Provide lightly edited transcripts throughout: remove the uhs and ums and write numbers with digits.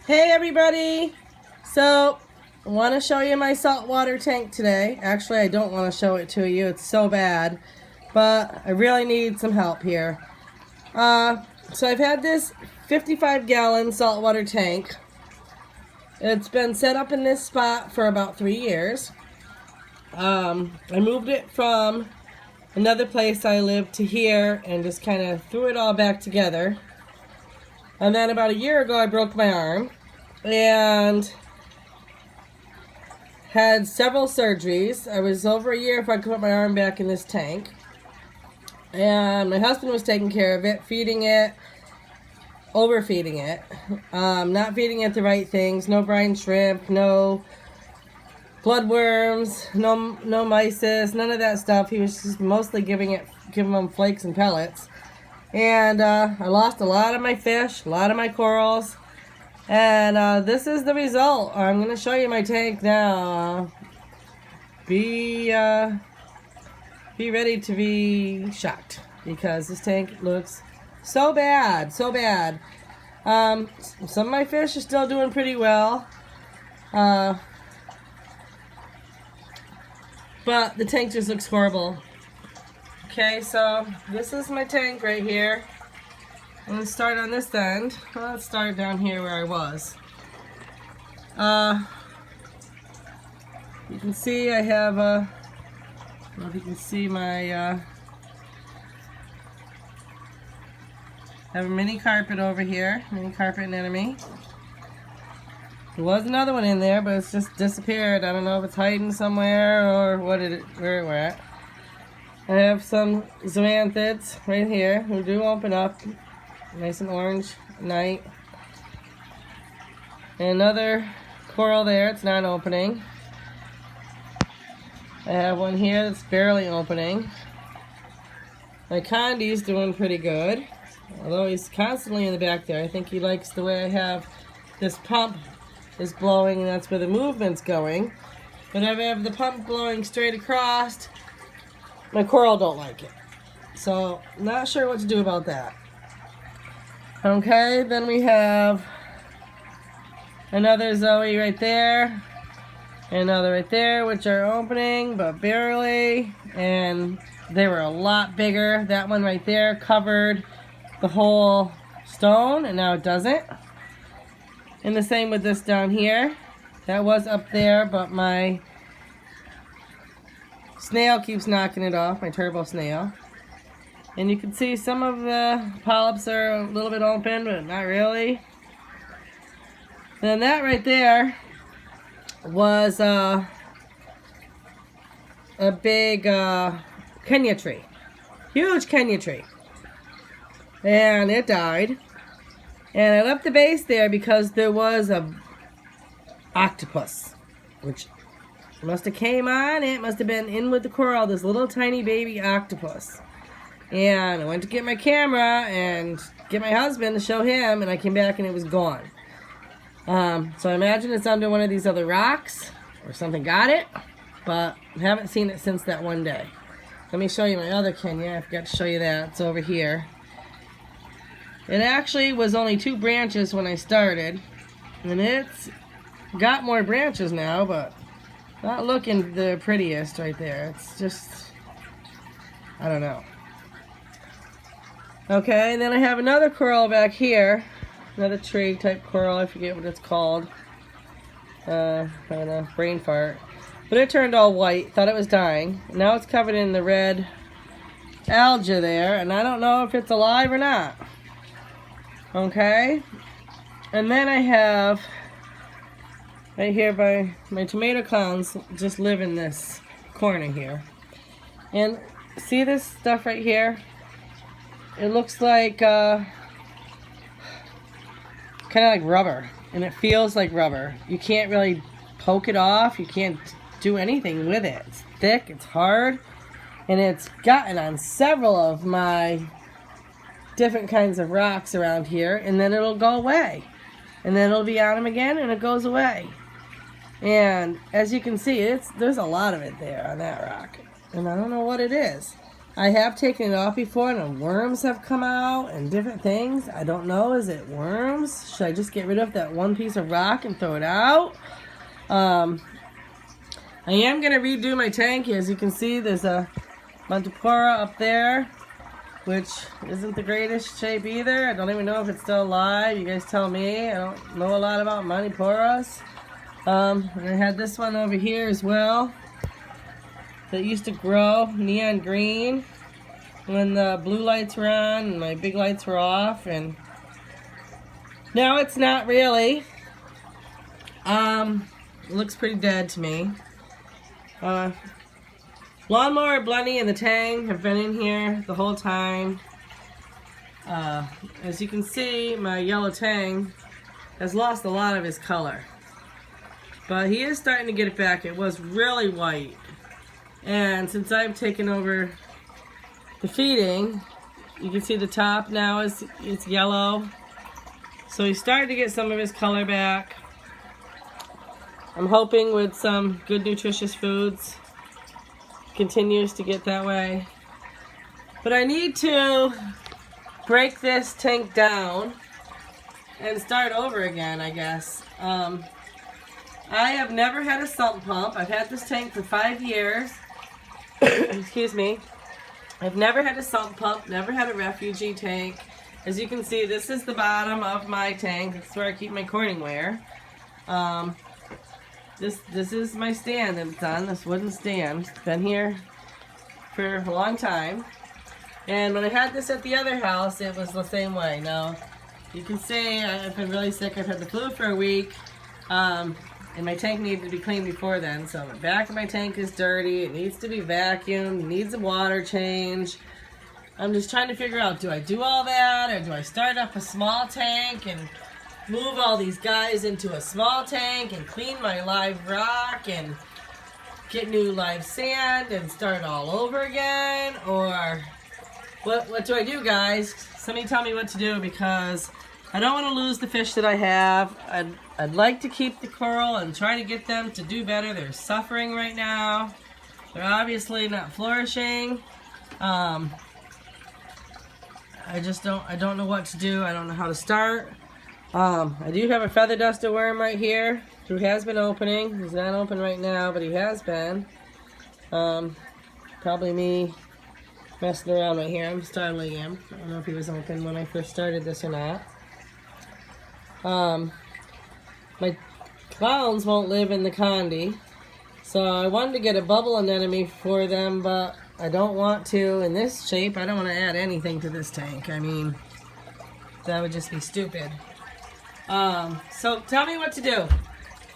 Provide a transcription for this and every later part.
Hey everybody! So, I want to show you my saltwater tank today. Actually, I don't want to show it to you. It's so bad. But I really need some help here. So I've had this 55-gallon saltwater tank. It's been set up in this spot for about 3 years. I moved it from another place I lived to here and just kind of threw it all back together. And then about a year ago, I broke my arm and had several surgeries. I was over a year if I could put my arm back in this tank. And my husband was taking care of it, feeding it, overfeeding it, not feeding it the right things, no brine shrimp, no bloodworms, no mysis, none of that stuff. He was just mostly giving them flakes and pellets. And I lost a lot of my fish, a lot of my corals. And this is the result. I'm going to show you my tank now. Be ready to be shocked because this tank looks so bad, so bad. Some of my fish are still doing pretty well. But the tank just looks horrible. Okay, so this is my tank right here. I'm going to start on this end. Well, let's start down here where I was. You can see I have a, I don't know if you can see my, I have a mini carpet over here, mini carpet anemone. There was another one in there, but it's just disappeared. I don't know if it's hiding somewhere or where it went. I have some zoanthids right here who do open up, nice and orange at night. And another coral there, it's not opening. I have one here that's barely opening. My condy's doing pretty good, although he's constantly in the back there. I think he likes the way I have this pump is blowing, and that's where the movement's going. But if I have the pump blowing straight across, my coral don't like it. So, not sure what to do about that. Okay, then we have another Zoe right there, another right there, which are opening, but barely, and they were a lot bigger. That one right there covered the whole stone, and now it doesn't. And the same with this down here. That was up there, but my snail keeps knocking it off, my turbo snail. And you can see some of the polyps are a little bit open, but not really. Then that right there was a big Kenya tree. Huge Kenya tree. And it died. And I left the base there because there was a octopus, which must have came on. It must have been in with the coral, this little tiny baby octopus. And I went to get my camera and get my husband to show him, and I came back and it was gone. So I imagine it's under one of these other rocks or something got it, but I haven't seen it since that one day. Let me show you my other Kenya. I forgot to show you that. It's over here. It actually was only 2 branches when I started, and it's got more branches now, but not looking the prettiest right there. It's just, I don't know. Okay, and then I have another coral back here. Another tree type coral, I forget what it's called. Kind of brain fart. But it turned all white, thought it was dying. Now it's covered in the red algae there, and I don't know if it's alive or not. Okay, and then I have right here by my tomato clowns just live in this corner here. And see this stuff right here? It looks like kind of like rubber, and it feels like rubber. You can't really poke it off. You can't do anything with it. It's thick, it's hard, and it's gotten on several of my different kinds of rocks around here, and then it'll go away. And then it'll be on them again, and it goes away. And as you can see, there's a lot of it there on that rock. And I don't know what it is. I have taken it off before and worms have come out and different things. I don't know. Is it worms? Should I just get rid of that one piece of rock and throw it out? I am going to redo my tank. As you can see, there's a Montipora up there, which isn't the greatest shape either. I don't even know if it's still alive. You guys tell me. I don't know a lot about Montiporas. And I had this one over here as well that used to grow neon green when the blue lights were on and my big lights were off, and now it's not really. It looks pretty dead to me. Lawnmower, Blunny, and the Tang have been in here the whole time. As you can see, my yellow Tang has lost a lot of his color, but he is starting to get it back. It was really white, and since I've taken over the feeding, you can see the top now it's yellow, so he's starting to get some of his color back. I'm hoping with some good nutritious foods continues to get that way. But I need to break this tank down and start over again, I guess. I have never had a sump pump. I've had this tank for 5 years. Excuse me. I've never had a sump pump, never had a refugee tank. As you can see, this is the bottom of my tank. This is where I keep my Corningware. This is my stand that it's on, this wooden stand. It's been here for a long time. And when I had this at the other house, it was the same way. Now, you can see I've been really sick. I've had the flu for a week. And my tank needed to be cleaned before then. So the back of my tank is dirty. It needs to be vacuumed. It needs a water change. I'm just trying to figure out, do I do all that? Or do I start up a small tank and move all these guys into a small tank and clean my live rock and get new live sand and start all over again? Or what do I do, guys? Somebody tell me what to do, because I don't want to lose the fish that I have. I'd like to keep the coral and try to get them to do better. They're suffering right now. They're obviously not flourishing. I don't know what to do. I don't know how to start. I do have a feather duster worm right here who has been opening. He's not open right now, but he has been. Probably me messing around right here. I'm startling him. I don't know if he was open when I first started this or not. My clowns won't live in the condi, so I wanted to get a bubble anemone for them, but I don't want to in this shape. I don't want to add anything to this tank. I mean, that would just be stupid. So tell me what to do.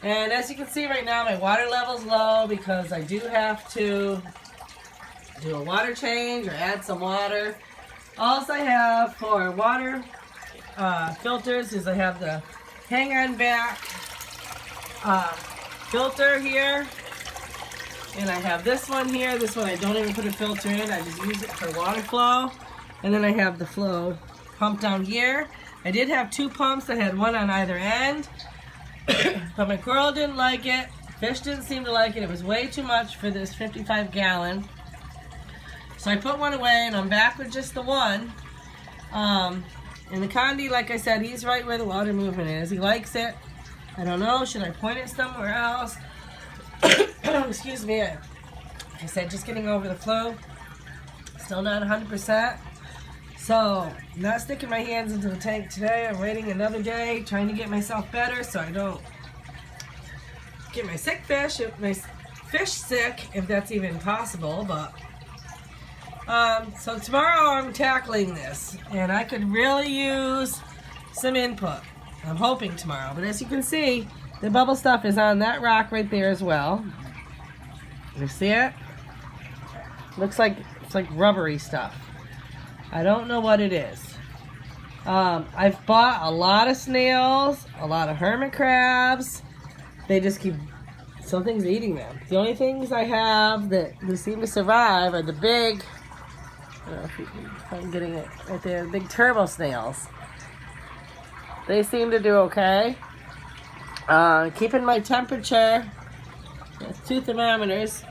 And as you can see right now, my water level's low because I do have to do a water change or add some water. All I have for water filters is I have the hang-on back filter here, and I have this one here. This one I don't even put a filter in. I just use it for water flow. And then I have the flow pump down here. I did have 2 pumps. I had one on either end, but my coral didn't like it. Fish didn't seem to like it. It was way too much for this 55-gallon. So I put one away, and I'm back with just the one. And the condi, like I said, he's right where the water movement is. He likes it. I don't know. Should I point it somewhere else? Excuse me. Like I said, just getting over the flu. Still not 100%. So, I'm not sticking my hands into the tank today. I'm waiting another day, trying to get myself better so I don't get my fish sick, if that's even possible. But so tomorrow I'm tackling this, and I could really use some input. I'm hoping tomorrow. But as you can see, the bubble stuff is on that rock right there as well. You see it? Looks like it's like rubbery stuff. I don't know what it is. I've bought a lot of snails, a lot of hermit crabs. They just keep, something's eating them. The only things I have that seem to survive are the big, I don't know if I'm getting it right there, the big turbo snails. They seem to do okay. Keeping my temperature, 2 thermometers.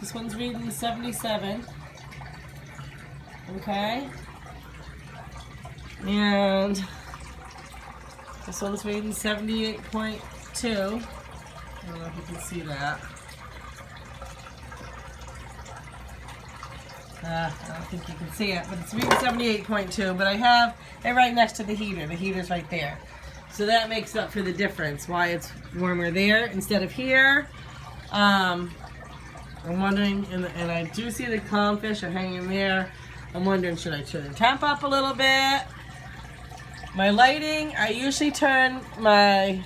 This one's reading 77. Okay. And this one's reading 78.2. I don't know if you can see that. I don't think you can see it, but it's reading 78.2. But I have it right next to the heater. The heater's right there. So that makes up for the difference, why it's warmer there instead of here. I'm wondering, and I do see the clownfish are hanging there. I'm wondering, should I turn the temp up a little bit? My lighting, I usually turn my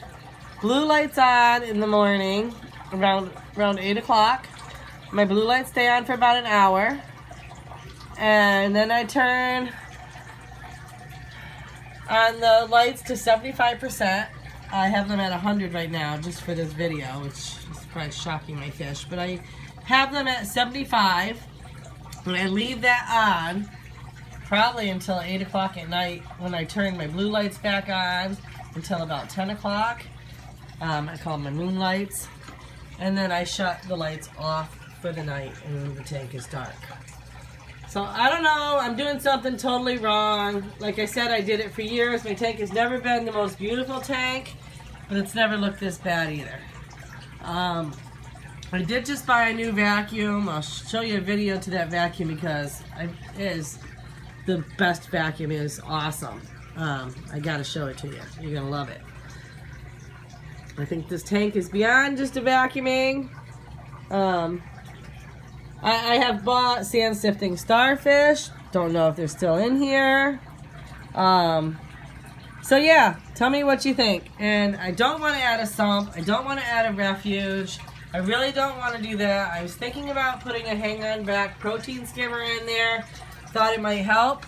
blue lights on in the morning around 8 o'clock. My blue lights stay on for about an hour. And then I turn on the lights to 75%. I have them at 100 right now just for this video, which is probably shocking my fish. But I have them at 75. And I leave that on probably until 8 o'clock at night when I turn my blue lights back on until about 10 o'clock. I call them my moon lights. And then I shut the lights off for the night and the tank is dark. So I don't know, I'm doing something totally wrong. Like I said, I did it for years. My tank has never been the most beautiful tank, but it's never looked this bad either. I did just buy a new vacuum. I'll show you a video to that vacuum because it is the best vacuum. It is awesome. I gotta show it to you. You're gonna love it. I think this tank is beyond just a vacuuming. I have bought sand sifting starfish. Don't know if they're still in here. So yeah, tell me what you think. And I don't want to add a sump. I don't want to add a refuge. I really don't want to do that. I was thinking about putting a hang-on back protein skimmer in there. Thought it might help.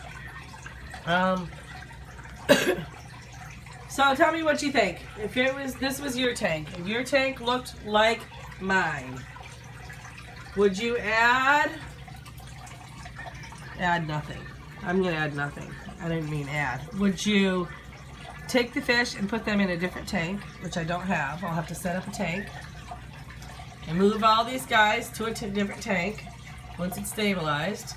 So tell me what you think. If this was your tank, if your tank looked like mine, would you add nothing? I'm gonna add nothing. I didn't mean add. Would you take the fish and put them in a different tank, which I don't have. I'll have to set up a tank and move all these guys to a different tank once it's stabilized,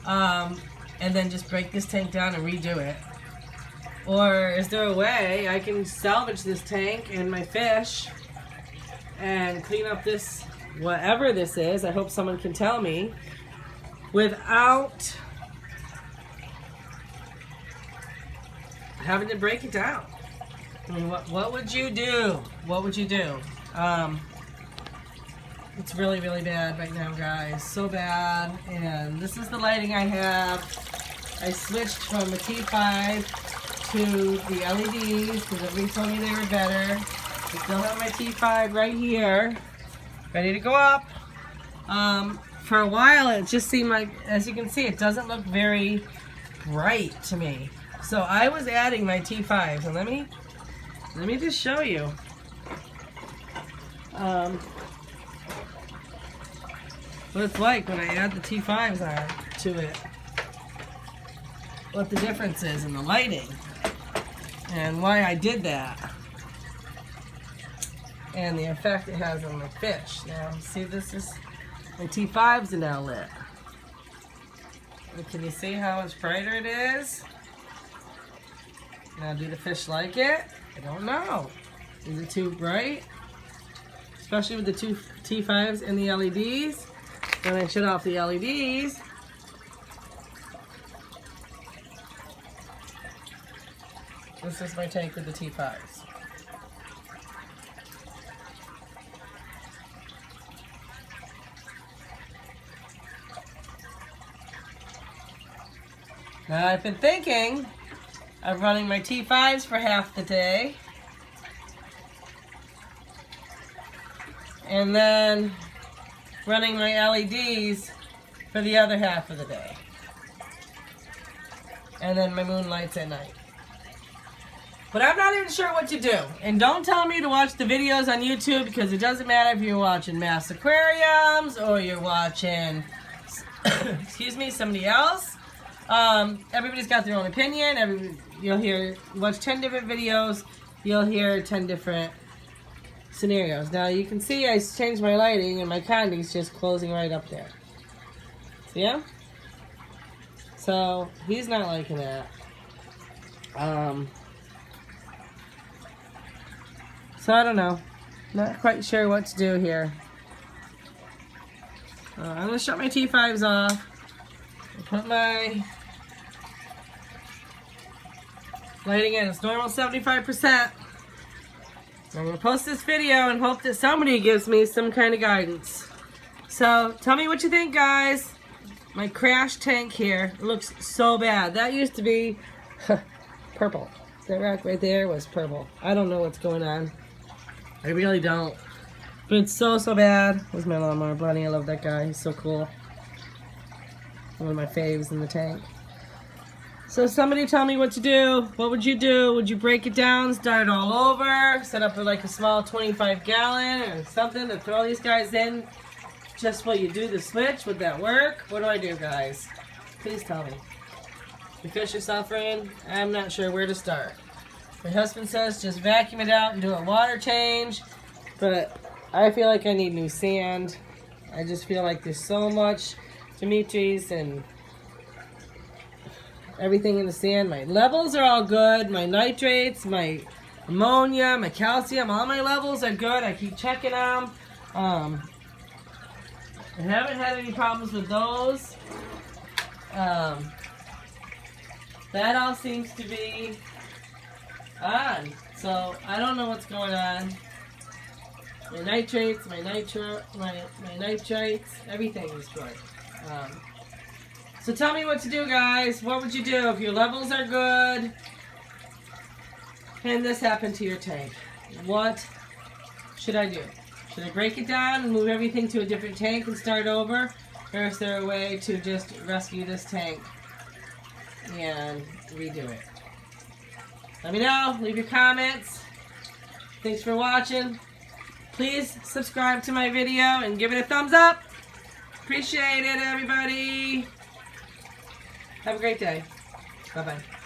and then just break this tank down and redo it? Or is there a way I can salvage this tank and my fish and clean up this, whatever this is, I hope someone can tell me, without having to break it down? I mean, what would you do? What would you do? It's really, really bad right now, guys. So bad. And this is the lighting I have. I switched from the T5 to the LEDs because everybody told me they were better. I still have my T5 right here, ready to go up. For a while, it just seemed like, as you can see, it doesn't look very bright to me. So I was adding my T5s, and let me just show you. What it's like when I add the T5s on to it. What the difference is in the lighting. And why I did that. And the effect it has on my fish. Now, see, this is, my T5s are now lit. And can you see how much brighter it is? Now, do the fish like it? I don't know. Is it too bright? Especially with the two T5s and the LEDs. When I shut off the LEDs, this is my tank with the T5s. Now I've been thinking of running my T5s for half the day, and then running my LEDs for the other half of the day. And then my moonlights at night. But I'm not even sure what to do. And don't tell me to watch the videos on YouTube, because it doesn't matter if you're watching Mass Aquariums or you're watching, excuse me, somebody else. Everybody's got their own opinion. You'll watch 10 different videos. You'll hear 10 different scenarios. Now you can see I changed my lighting and my candy's just closing right up there. See ya? So he's not liking that. So I don't know. Not quite sure what to do here. I'm gonna shut my T5s off. Put my lighting in its normal 75%. I'm going to post this video and hope that somebody gives me some kind of guidance. So, tell me what you think, guys. My crash tank here looks so bad. That used to be purple. That rock right there was purple. I don't know what's going on. I really don't. But it's so bad. There's my lawnmower bunny. I love that guy. He's so cool. One of my faves in the tank. So somebody tell me what to do. What would you do? Would you break it down, start it all over, set up like a small 25-gallon or something to throw these guys in just while you do the switch? Would that work? What do I do, guys? Please tell me. If you're suffering, I'm not sure where to start. My husband says just vacuum it out and do a water change, but I feel like I need new sand. I just feel like there's so much Dimitri's and everything in the sand. My levels are all good. My nitrates, my ammonia, my calcium, all my levels are good. I keep checking them. I haven't had any problems with those. That all seems to be on. So I don't know what's going on. My nitrates, my nitrates, everything is good. So tell me what to do, guys. What would you do if your levels are good and this happened to your tank? What should I do? Should I break it down and move everything to a different tank and start over? Or is there a way to just rescue this tank and redo it? Let me know. Leave your comments. Thanks for watching. Please subscribe to my video and give it a thumbs up. Appreciate it, everybody. Have a great day. Bye-bye.